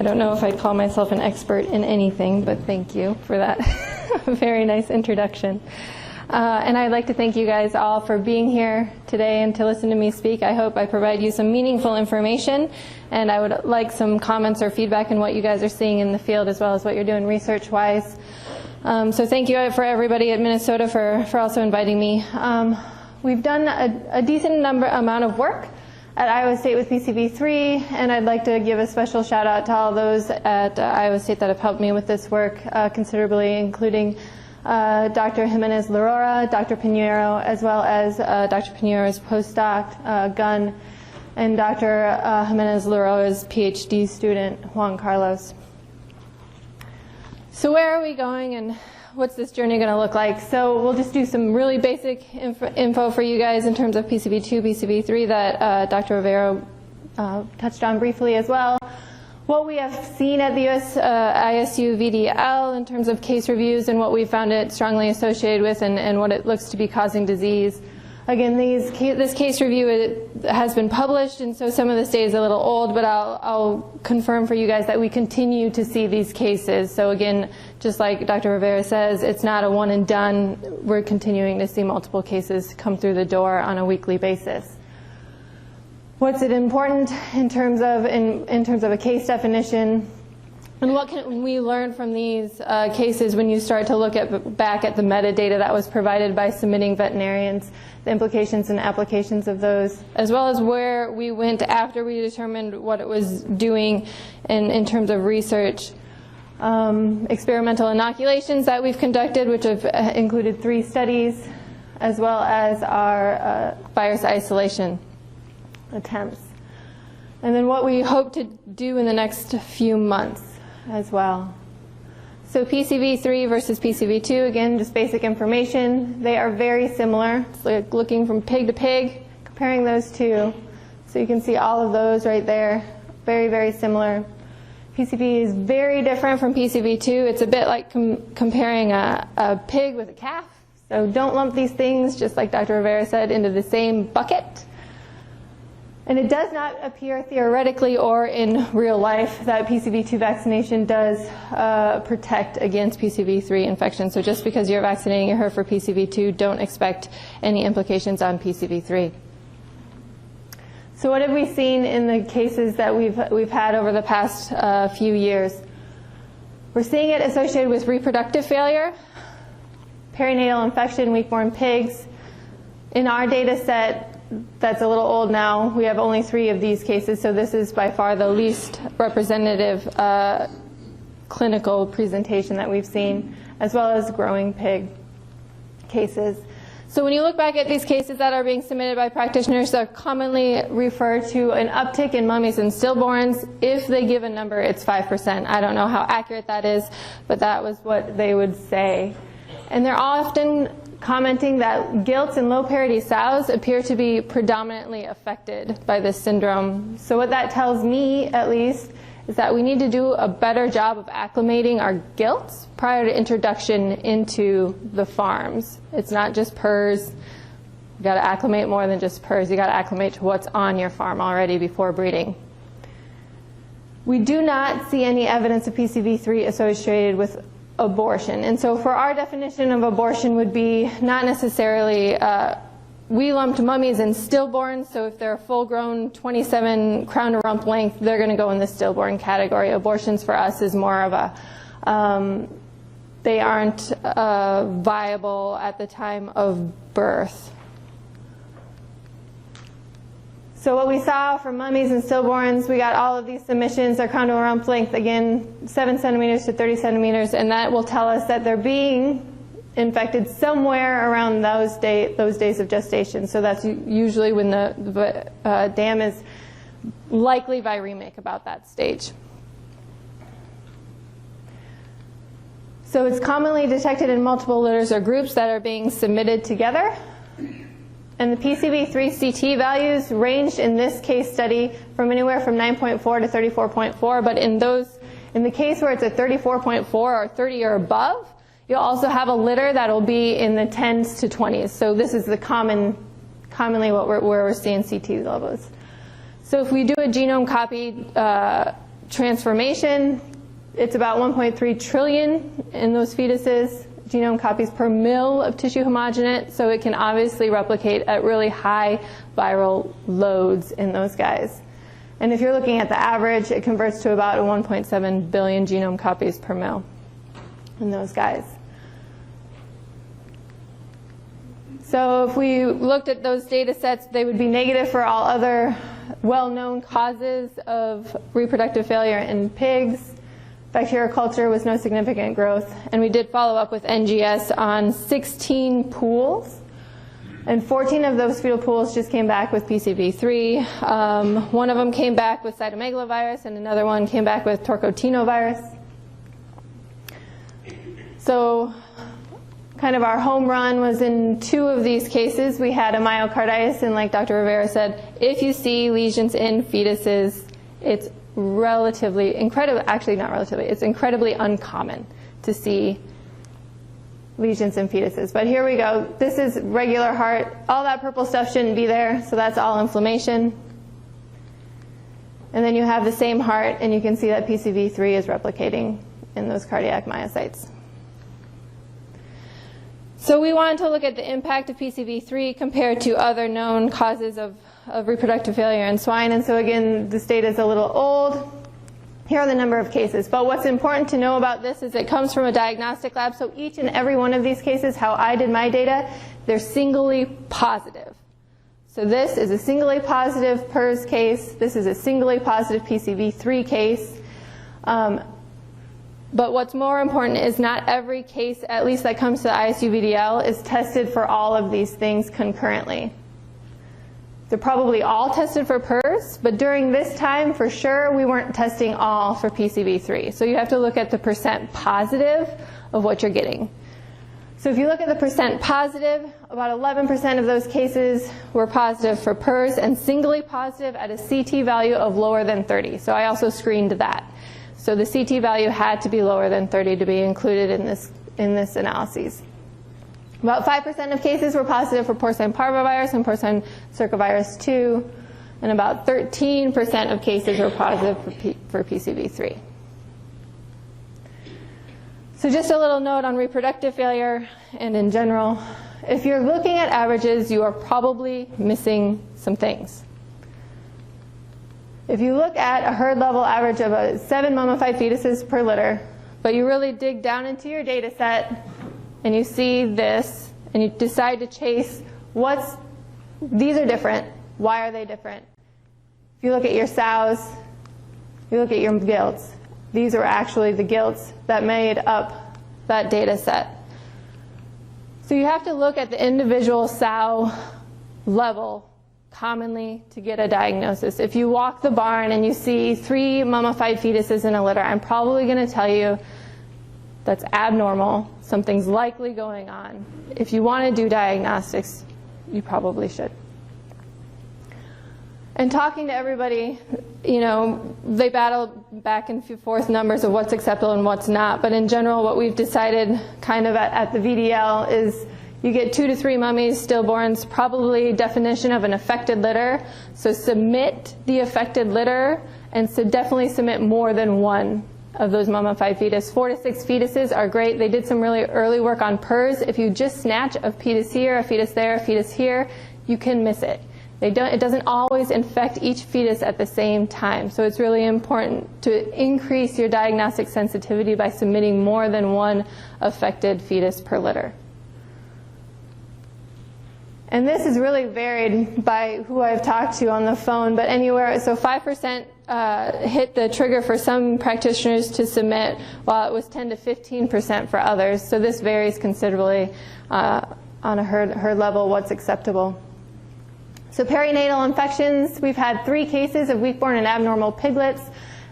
I don't know if I'd call myself an expert in anything, but thank you for that very nice introduction. And I'd like to thank you guys all for being here today and to listen to me speak. I hope I provide you some meaningful information, and I would like some comments or feedback on what you guys are seeing in the field as well as what you're doing research-wise. So thank you for everybody at Minnesota for also inviting me. We've done a decent amount of work at Iowa State with PCV3, and I'd like to give a special shout out to all those at Iowa State that have helped me with this work considerably, including Dr. Jimenez-Larora, Dr. Pinheiro, as well as Dr. Pinheiro's postdoc, Gunn, and Dr. Jimenez-Larora's PhD student, Juan Carlos. So where are we going, and what's this journey going to look like? So we'll just do some really basic info for you guys in terms of PCV2, PCV3 that Dr. Rivero touched on briefly as well. What we have seen at the ISU VDL in terms of case reviews and what we found it strongly associated with and what it looks to be causing disease. Again, this case review has been published, and so some of this data is a little old, but I'll confirm for you guys that we continue to see these cases. So again, just like Dr. Rivera says, it's not a one and done. We're continuing to see multiple cases come through the door on a weekly basis. What's it important in terms of a case definition? And what can we learn from these cases when you start to look back at the metadata that was provided by submitting veterinarians, the implications and applications of those, as well as where we went after we determined what it was doing in terms of research. Experimental inoculations that we've conducted, which have included 3 studies, as well as our virus isolation attempts. And then what we hope to do in the next few months as well. So PCV3 versus PCV2, again, just basic information. They are very similar. It's like looking from pig to pig, comparing those two. So you can see all of those right there. Very, very similar. PCV is very different from PCV2. It's a bit like comparing a pig with a calf. So don't lump these things, just like Dr. Rivera said, into the same bucket. And it does not appear theoretically or in real life that PCV2 vaccination does protect against PCV3 infection. So just because you're vaccinating your herd for PCV2, don't expect any implications on PCV3. So what have we seen in the cases that we've had over the past few years? We're seeing it associated with reproductive failure, perinatal infection, weak-born pigs. In our data set, that's a little old now. We have only 3 of these cases, so this is by far the least representative clinical presentation that we've seen, as well as growing pig cases. So when you look back at these cases that are being submitted by practitioners, they commonly refer to an uptick in mummies and stillborns. If they give a number, it's 5%. I don't know how accurate that is, but that was what they would say. And they're often commenting that gilts and low parity sows appear to be predominantly affected by this syndrome. So what that tells me, at least, is that we need to do a better job of acclimating our gilts prior to introduction into the farms. It's not just PRRS. You've got to acclimate more than just PRRS. You've got to acclimate to what's on your farm already before breeding. We do not see any evidence of PCV3 associated with abortion. And so for our definition of abortion would be not necessarily, we lumped mummies and stillborns, so if they're full-grown 27 crown to rump length, they're going to go in the stillborn category. Abortions for us is more of a, they aren't viable at the time of birth. So what we saw for mummies and stillborns, we got all of these submissions. Their crown to rump length, again, 7 centimeters to 30 centimeters, and that will tell us that they're being infected somewhere around those days of gestation. So that's usually when the dam is likely viremic about that stage. So it's commonly detected in multiple litters or groups that are being submitted together. And the PCV3 CT values ranged in this case study from anywhere from 9.4 to 34.4, but in the case where it's a 34.4 or 30 or above, you'll also have a litter that will be in the 10s to 20s. So this is the commonly where we're seeing CT levels. So if we do a genome copy transformation, it's about 1.3 trillion in those fetuses, genome copies per mil of tissue homogenate, so it can obviously replicate at really high viral loads in those guys. And if you're looking at the average, it converts to about 1.7 billion genome copies per mil in those guys. So if we looked at those data sets, they would be negative for all other well-known causes of reproductive failure in pigs. Bacterial culture was no significant growth. And we did follow up with NGS on 16 pools. And 14 of those fetal pools just came back with PCV3. One of them came back with cytomegalovirus, and another one came back with torcotinovirus. So kind of our home run was in 2 of these cases. We had a myocarditis, and like Dr. Rivera said, if you see lesions in fetuses, it's relatively, actually not relatively, it's incredibly uncommon to see lesions in fetuses. But here we go. This is regular heart. All that purple stuff shouldn't be there, so that's all inflammation. And then you have the same heart, and you can see that PCV3 is replicating in those cardiac myocytes. So we wanted to look at the impact of PCV3 compared to other known causes of reproductive failure in swine. And so again, this data is a little old. Here are the number of cases. But what's important to know about this is it comes from a diagnostic lab. So each and every one of these cases, how I did my data, they're singly positive. So this is a singly positive PERS case. This is a singly positive PCV3 case. But what's more important is not every case, at least that comes to the ISU VDL, is tested for all of these things concurrently. They're probably all tested for PERS, but during this time, for sure, we weren't testing all for PCV3. So you have to look at the percent positive of what you're getting. So if you look at the percent positive, about 11% of those cases were positive for PERS and singly positive at a CT value of lower than 30. So I also screened that. So the CT value had to be lower than 30 to be included in this analysis. About 5% of cases were positive for porcine parvovirus and porcine circovirus 2, and about 13% of cases were positive for PCV3. So just a little note on reproductive failure and in general. If you're looking at averages, you are probably missing some things. If you look at a herd level average of 7 mummified fetuses per litter, but you really dig down into your data set and you see this and you decide to chase these are different, why are they different? If you look at your sows, you look at your gilts, these are actually the gilts that made up that data set. So you have to look at the individual sow level commonly to get a diagnosis. If you walk the barn and you see 3 mummified fetuses in a litter, I'm probably going to tell you that's abnormal. Something's likely going on. If you want to do diagnostics, you probably should. And talking to everybody, they battle back and forth numbers of what's acceptable and what's not. But in general, what we've decided kind of at the VDL is you get 2 to 3 mummies, stillborns, probably definition of an affected litter. So submit the affected litter, and so definitely submit more than 1 of those mummified fetus. 4 to 6 fetuses are great. They did some really early work on PERS. If you just snatch a fetus here, a fetus there, a fetus here, you can miss it. It doesn't always infect each fetus at the same time. So it's really important to increase your diagnostic sensitivity by submitting more than 1 affected fetus per litter. And this is really varied by who I've talked to on the phone, but anywhere, so 5% hit the trigger for some practitioners to submit, while it was 10 to 15% for others. So this varies considerably on a herd level, what's acceptable. So perinatal infections, we've had 3 cases of weak-born and abnormal piglets.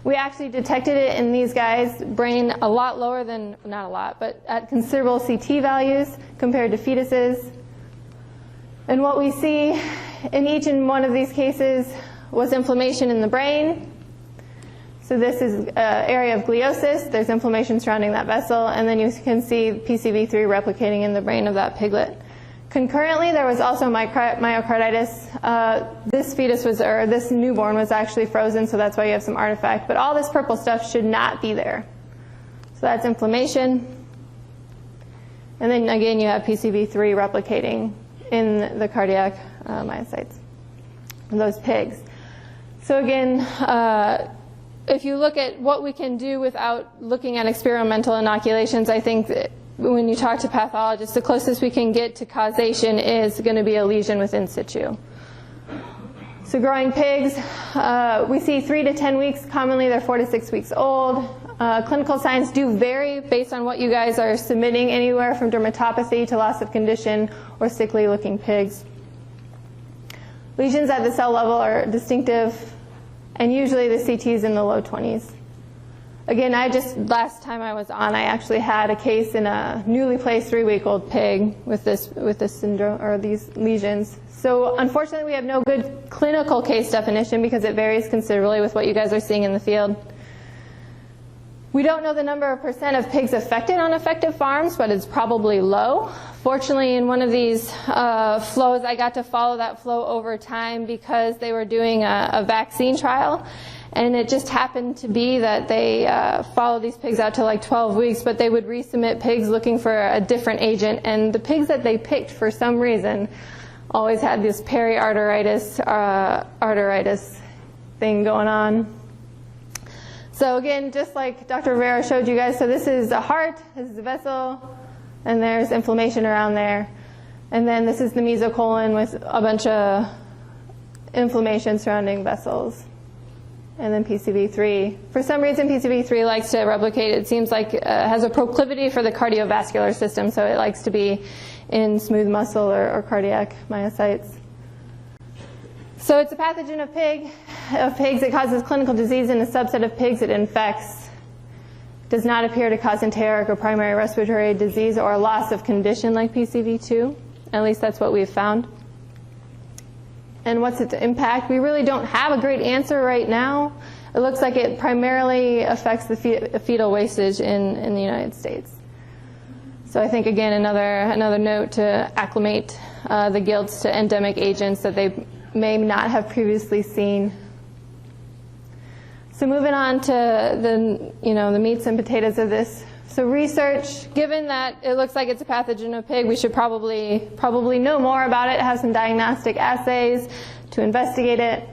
We actually detected it in these guys' brain a lot lower than, not a lot, but at considerable CT values compared to fetuses. And what we see in each and one of these cases was inflammation in the brain. So this is an area of gliosis. There's inflammation surrounding that vessel. And then you can see PCV3 replicating in the brain of that piglet. Concurrently, there was also myocarditis. This newborn was actually frozen, so that's why you have some artifact. But all this purple stuff should not be there. So that's inflammation. And then again, you have PCV3 replicating in the cardiac myocytes, those pigs. So again, if you look at what we can do without looking at experimental inoculations, I think that when you talk to pathologists, the closest we can get to causation is going to be a lesion with in situ. So growing pigs, we see 3 to 10 weeks. Commonly, they're 4 to 6 weeks old. Clinical signs do vary based on what you guys are submitting, anywhere from dermatopathy to loss of condition or sickly-looking pigs. Lesions at the cell level are distinctive, and usually the CT is in the low 20s. Again, last time I was on, I actually had a case in a newly placed 3-week-old pig with this syndrome, or these lesions. So unfortunately, we have no good clinical case definition because it varies considerably with what you guys are seeing in the field. We don't know the number of % of pigs affected on effective farms, but it's probably low. Fortunately, in one of these flows, I got to follow that flow over time because they were doing a vaccine trial. And it just happened to be that they followed these pigs out to like 12 weeks, but they would resubmit pigs looking for a different agent. And the pigs that they picked, for some reason, always had this periarteritis thing going on. So again, just like Dr. Rivera showed you guys, so this is a heart, this is a vessel, and there's inflammation around there. And then this is the mesocolon with a bunch of inflammation surrounding vessels. And then PCV3. For some reason, PCV3 likes to replicate. It seems like it has a proclivity for the cardiovascular system, so it likes to be in smooth muscle or cardiac myocytes. So it's a pathogen of pigs. It causes clinical disease in a subset of pigs. It infects. Does not appear to cause enteric or primary respiratory disease or loss of condition like PCV2. At least that's what we've found. And what's its impact? We really don't have a great answer right now. It looks like it primarily affects the fetal wastage in the United States. So I think, again, another note to acclimate the gilts to endemic agents that they may not have previously seen. So moving on to the meats and potatoes of this. So research, given that it looks like it's a pathogen of pig, we should probably know more about it, have some diagnostic assays to investigate it.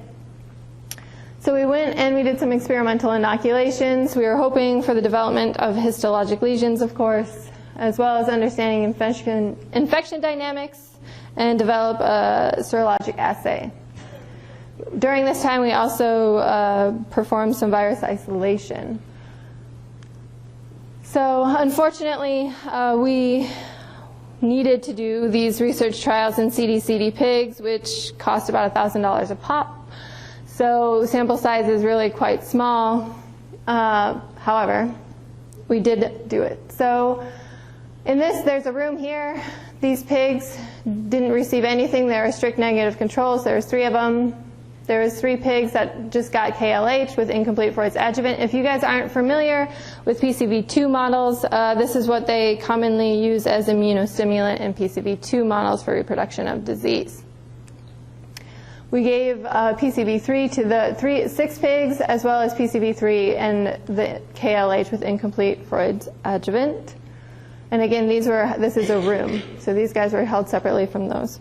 So we went and we did some experimental inoculations. We were hoping for the development of histologic lesions, of course, as well as understanding infection dynamics and develop a serologic assay. During this time, we also performed some virus isolation. So unfortunately, we needed to do these research trials in CDCD pigs, which cost about $1,000 a pop. So sample size is really quite small. However, we did do it. So in this, there's a room here. These pigs didn't receive anything. They were strict negative controls. There was 3 of them. There was 3 pigs that just got KLH with incomplete Freud's adjuvant. If you guys aren't familiar with PCV2 models, this is what they commonly use as immunostimulant in PCV2 models for reproduction of disease. We gave PCV3 to the 6 pigs, as well as PCV3 and the KLH with incomplete Freud's adjuvant. And again, this is a room, so these guys were held separately from those.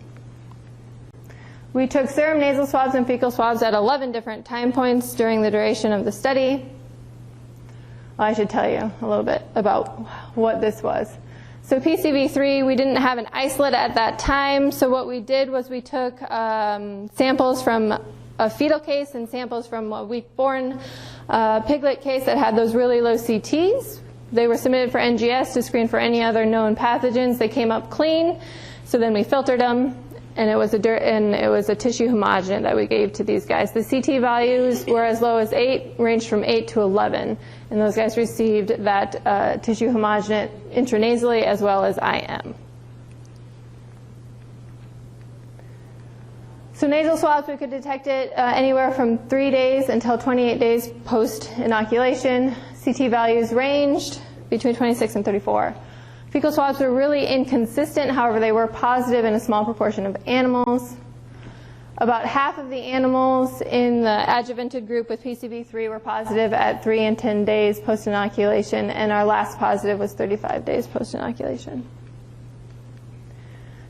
We took serum, nasal swabs, and fecal swabs at 11 different time points during the duration of the study. Well, I should tell you a little bit about what this was. So PCV3, we didn't have an isolate at that time, so what we did was we took samples from a fetal case and samples from a week-born piglet case that had those really low CTs. They were submitted for NGS to screen for any other known pathogens. They came up clean, so then we filtered them. And it was a tissue homogenate that we gave to these guys. The CT values were as low as 8, ranged from 8 to 11. And those guys received that tissue homogenate intranasally as well as IM. So nasal swabs, we could detect it anywhere from 3 days until 28 days post-inoculation. CT values ranged between 26 and 34. Fecal swabs were really inconsistent, however they were positive in a small proportion of animals. About half of the animals in the adjuvanted group with PCV3 were positive at 3 and 10 days post-inoculation, and our last positive was 35 days post-inoculation.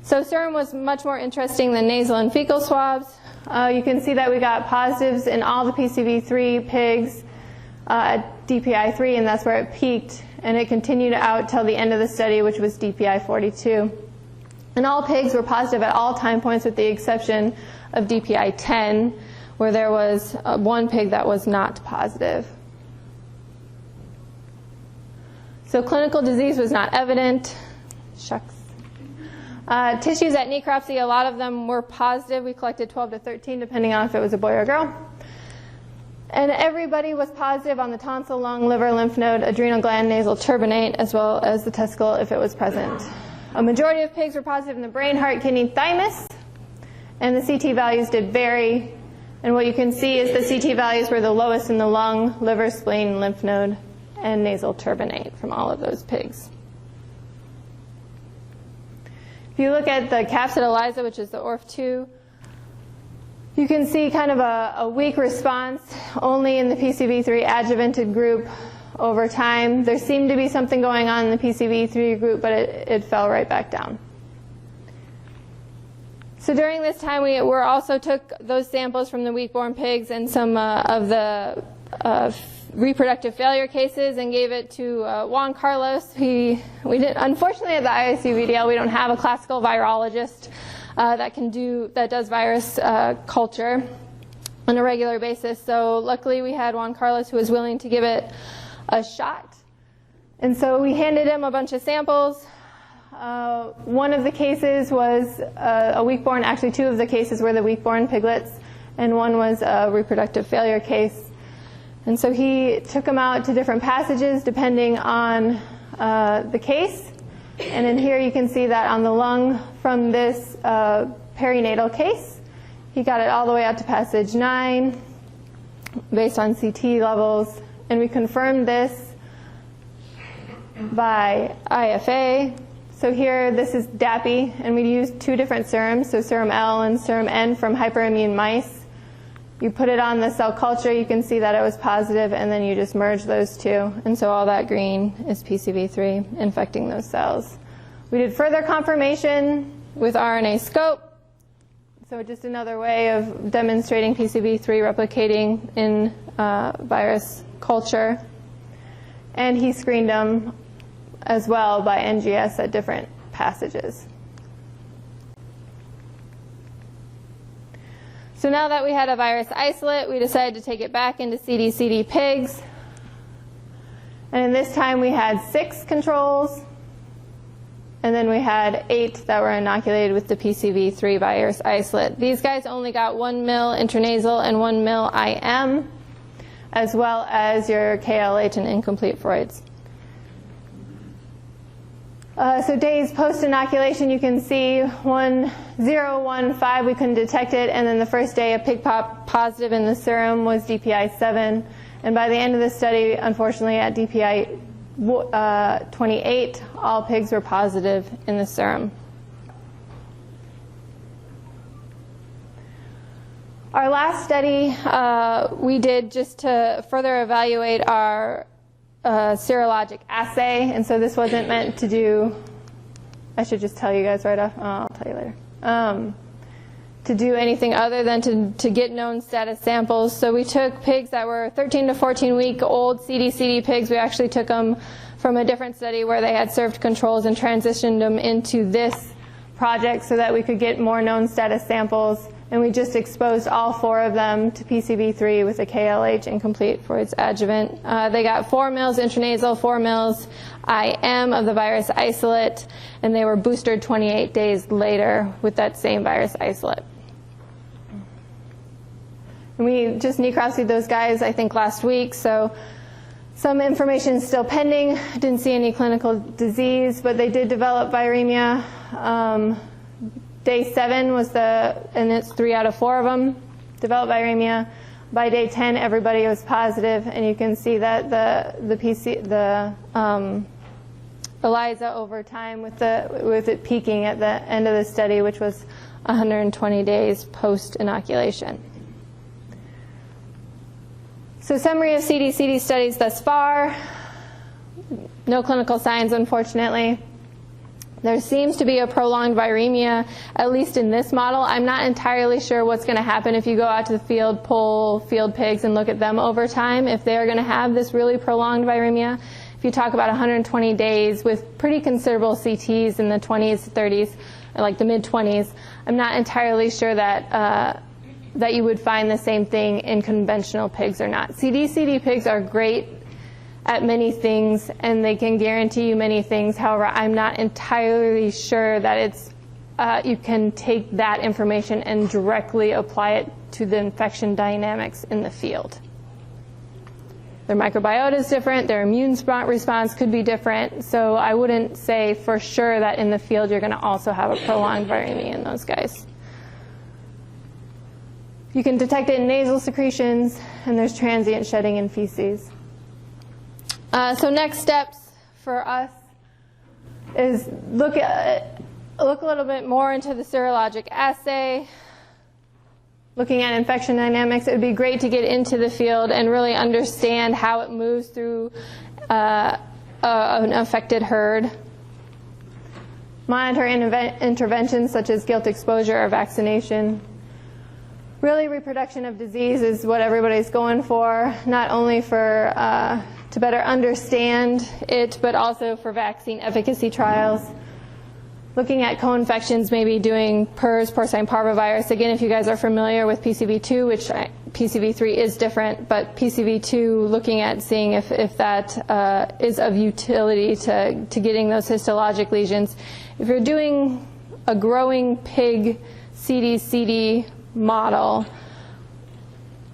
So serum was much more interesting than nasal and fecal swabs. You can see that we got positives in all the PCV3 pigs at DPI 3, and that's where it peaked, and it continued out till the end of the study, which was DPI 42. And all pigs were positive at all time points with the exception of DPI 10, where there was one pig that was not positive. So clinical disease was not evident. Shucks. Tissues at necropsy, a lot of them were positive. We collected 12 to 13, depending on if it was a boy or a girl. And everybody was positive on the tonsil, lung, liver, lymph node, adrenal gland, nasal turbinate, as well as the testicle if it was present. A majority of pigs were positive in the brain, heart, kidney, thymus, and the CT values did vary. And what you can see is the CT values were the lowest in the lung, liver, spleen, lymph node, and nasal turbinate from all of those pigs. If you look at the capsid ELISA, which is the ORF2, you can see kind of a weak response only in the PCV3 adjuvanted group over time. There seemed to be something going on in the PCV3 group, but it fell right back down. So during this time, we also took those samples from the weak-born pigs and some of the reproductive failure cases and gave it to Juan Carlos. Unfortunately, at the ISU VDL, we don't have a classical virologist that does virus culture on a regular basis. So luckily, we had Juan Carlos who was willing to give it a shot. And so we handed him a bunch of samples. One of the cases was a weak-born. Actually, 2 of the cases were the weak-born piglets, and one was a reproductive failure case. And so he took them out to different passages depending on the case. And in here you can see that on the lung from this perinatal case, he got it all the way out to passage 9 based on CT levels. And we confirmed this by IFA. So here, this is DAPI, and we used 2 different serums, so serum L and serum N from hyperimmune mice. You put it on the cell culture, you can see that it was positive, and then you just merge those 2. And so all that green is PCV3 infecting those cells. We did further confirmation with RNA scope. So just another way of demonstrating PCV3 replicating in virus culture. And he screened them as well by NGS at different passages. So now that we had a virus isolate, we decided to take it back into CDCD pigs. And this time we had 6 controls, and then we had 8 that were inoculated with the PCV3 virus isolate. These guys only got 1 mil intranasal and 1 mil IM, as well as your KLH and incomplete Freud's. So days post-inoculation, you can see 1, 0, 1, 5, we couldn't detect it, and then the first day a pig popped positive in the serum was DPI 7, and by the end of the study, unfortunately at DPI 28, all pigs were positive in the serum. Our last study we did just to further evaluate our serologic assay, and so this wasn't meant to do, I should just tell you guys right off, I'll tell you later, to do anything other than to get known status samples. So we took pigs that were 13 to 14 week old CDCD pigs. We actually took them from a different study where they had served controls and transitioned them into this project so that we could get more known status samples. And we just exposed all 4 of them to PCV3 with a KLH incomplete for its adjuvant. They got 4 mils intranasal, 4 mils IM of the virus isolate, and they were boosted 28 days later with that same virus isolate. And we just necropsied those guys, I think, last week, so some information is still pending. Didn't see any clinical disease, but they did develop viremia. Day 7 was and it's 3 out of 4 of them developed viremia. By day 10, everybody was positive, and you can see that the ELISA over time, with it peaking at the end of the study, which was 120 days post-inoculation. So summary of CDCD studies thus far. No clinical signs, unfortunately. There seems to be a prolonged viremia, at least in this model. I'm not entirely sure what's going to happen if you go out to the field, pull field pigs, and look at them over time, if they're going to have this really prolonged viremia. If you talk about 120 days with pretty considerable CTs in the 20s, 30s, like the mid-20s, I'm not entirely sure that that you would find the same thing in conventional pigs or not. CDCD pigs are great at many things, and they can guarantee you many things. However, I'm not entirely sure that it's you can take that information and directly apply it to the infection dynamics in the field. Their microbiota is different, their immune response could be different, so I wouldn't say for sure that in the field you're going to also have a prolonged viremia in those guys. You can detect it in nasal secretions, and there's transient shedding in feces. So next steps for us is look a little bit more into the serologic assay, looking at infection dynamics. It would be great to get into the field and really understand how it moves through an affected herd. Monitor interventions such as guilt exposure or vaccination. Really, reproduction of disease is what everybody's going for, not only for to better understand it, but also for vaccine efficacy trials. Looking at co-infections, maybe doing PRRS, porcine parvovirus. Again, if you guys are familiar with PCV2, which PCV3 is different, but PCV2, looking at seeing if that is of utility to getting those histologic lesions. If you're doing a growing pig CDCD model,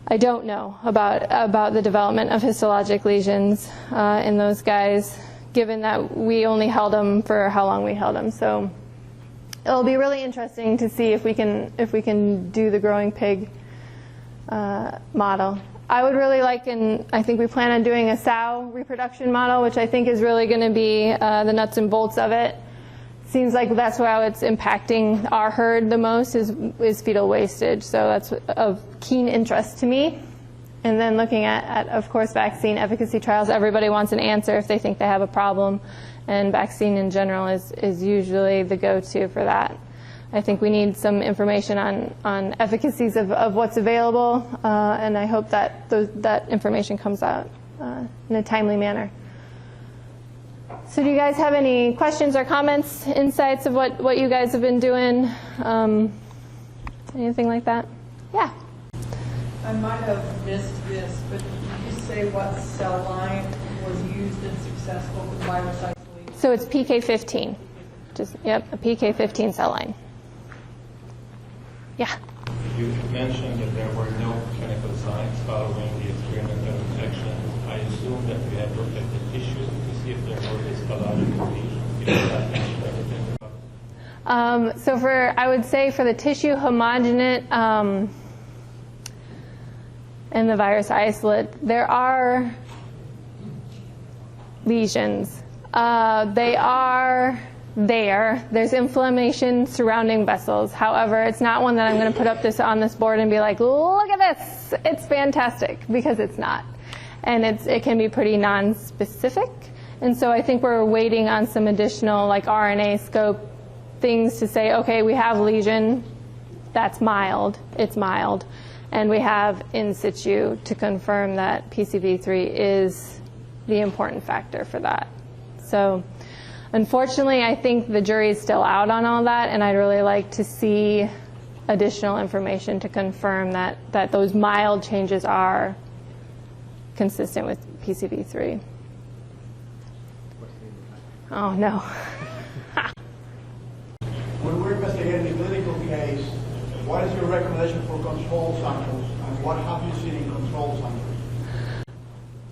I don't know about the development of histologic lesions in those guys, given that we only held them for how long we held them. So it'll be really interesting to see if we can do the growing pig model. I would really like, and I think we plan on doing a sow reproduction model, which I think is really going to be the nuts and bolts of it. Seems like that's how it's impacting our herd the most is fetal wastage. So that's of keen interest to me. And then looking at, of course, vaccine efficacy trials. Everybody wants an answer if they think they have a problem. And vaccine in general is usually the go-to for that. I think we need some information on efficacies of what's available. And I hope that that information comes out in a timely manner. So do you guys have any questions or comments, insights of what you guys have been doing? Anything like that? Yeah. I might have missed this, but did you say what cell line was used and successful with virus isolation? So it's PK15. Yep, a PK15 cell line. Yeah. You mentioned that there were no clinical signs following the experimental infection. I assume that we have looked at the tissues to see if there were histological lesions. You know, that mentioned everything about. So I would say for the tissue homogenate and the virus isolate, there are lesions. They are there. There's inflammation surrounding vessels. However, it's not one that I'm going to put up on this board and be like, look at this, it's fantastic, because it's not. And it can be pretty non-specific. And so I think we're waiting on some additional like RNA scope things to say, okay, we have lesion, that's mild, it's mild. And we have in situ to confirm that PCV3 is the important factor for that. So unfortunately, I think the jury is still out on all that, and I'd really like to see additional information to confirm that those mild changes are consistent with PCV3. Oh, no. When we're investigating the clinical case, what is your recommendation for control samples, and what have you seen in control samples?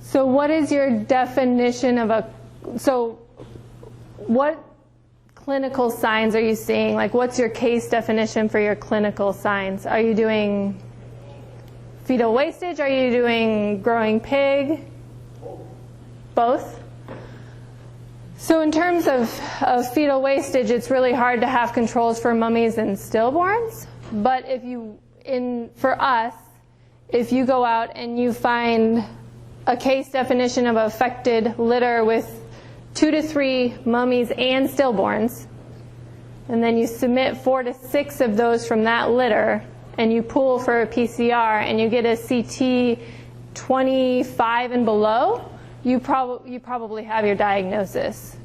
So what is your definition of what clinical signs are you seeing? Like, what's your case definition for your clinical signs? Are you doing fetal wastage? Are you doing growing pig? Both? So in terms of fetal wastage, it's really hard to have controls for mummies and stillborns. But for us, if you go out and you find a case definition of affected litter with 2 to 3 mummies and stillborns, and then you submit 4 to 6 of those from that litter, and you pool for a PCR, and you get a CT 25 and below, you probably have your diagnosis.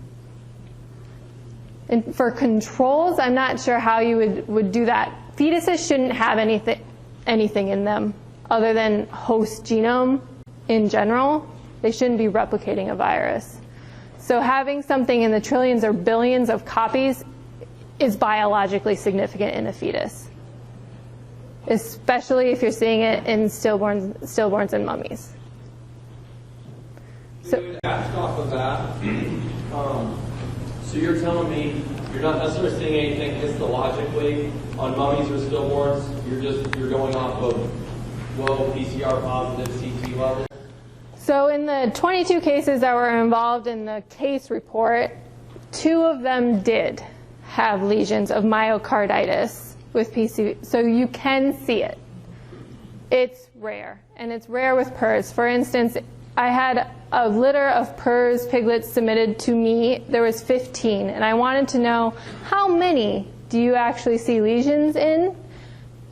And for controls, I'm not sure how you would do that. Fetuses shouldn't have anything in them other than host genome in general. They shouldn't be replicating a virus. So having something in the trillions or billions of copies is biologically significant in a fetus, especially if you're seeing it in stillborns and mummies. So ask off of that. So you're telling me you're not necessarily seeing anything histologically on mummies or stillborns. You're going off of low PCR positive CT levels. So in the 22 cases that were involved in the case report, 2 of them did have lesions of myocarditis with PCV. So you can see it. It's rare, and it's rare with PERS. For instance, I had a litter of PERS piglets submitted to me. There was 15, and I wanted to know how many do you actually see lesions in?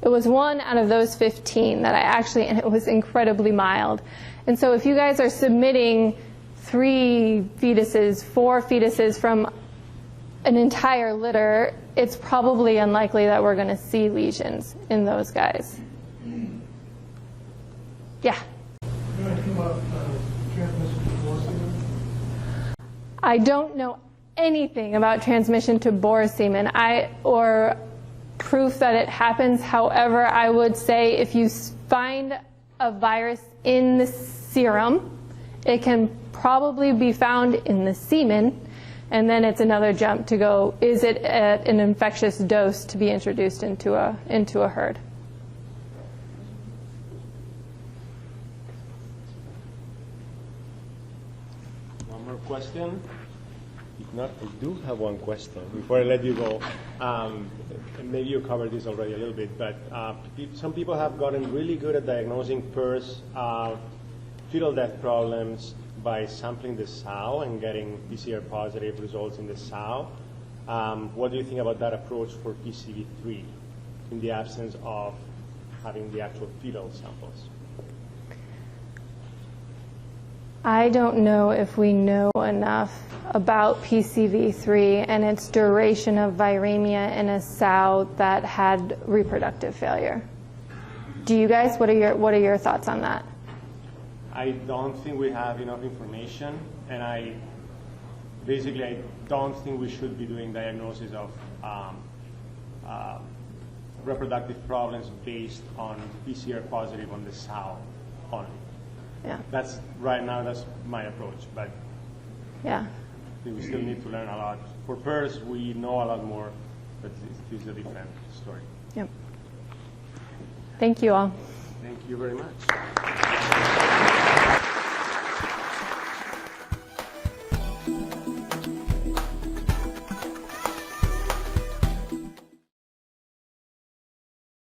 It was 1 out of those 15 that and it was incredibly mild. And so if you guys are submitting 3 fetuses, 4 fetuses from an entire litter, it's probably unlikely that we're going to see lesions in those guys. Yeah? You know anything about transmission to boar semen? I don't know anything about transmission to boar semen or proof that it happens. However, I would say if you find a virus in the serum, it can probably be found in the semen, and then it's another jump to go, is it at an infectious dose to be introduced into a herd? One more question? If not, I do have one question before I let you go. And maybe you covered this already a little bit, but some people have gotten really good at diagnosing PERS fetal death problems by sampling the sow and getting PCR positive results in the sow. What do you think about that approach for PCV3 in the absence of having the actual fetal samples? I don't know if we know enough about PCV3 and its duration of viremia in a sow that had reproductive failure. Do you guys? What are your thoughts on that? I don't think we have enough information, and I don't think we should be doing diagnosis of reproductive problems based on PCR positive on the sow only. Yeah. That's right now. That's my approach, but Yeah. we still need to learn a lot. For PERS, we know a lot more, but it's a different story. Yep. Thank you all. Thank you very much.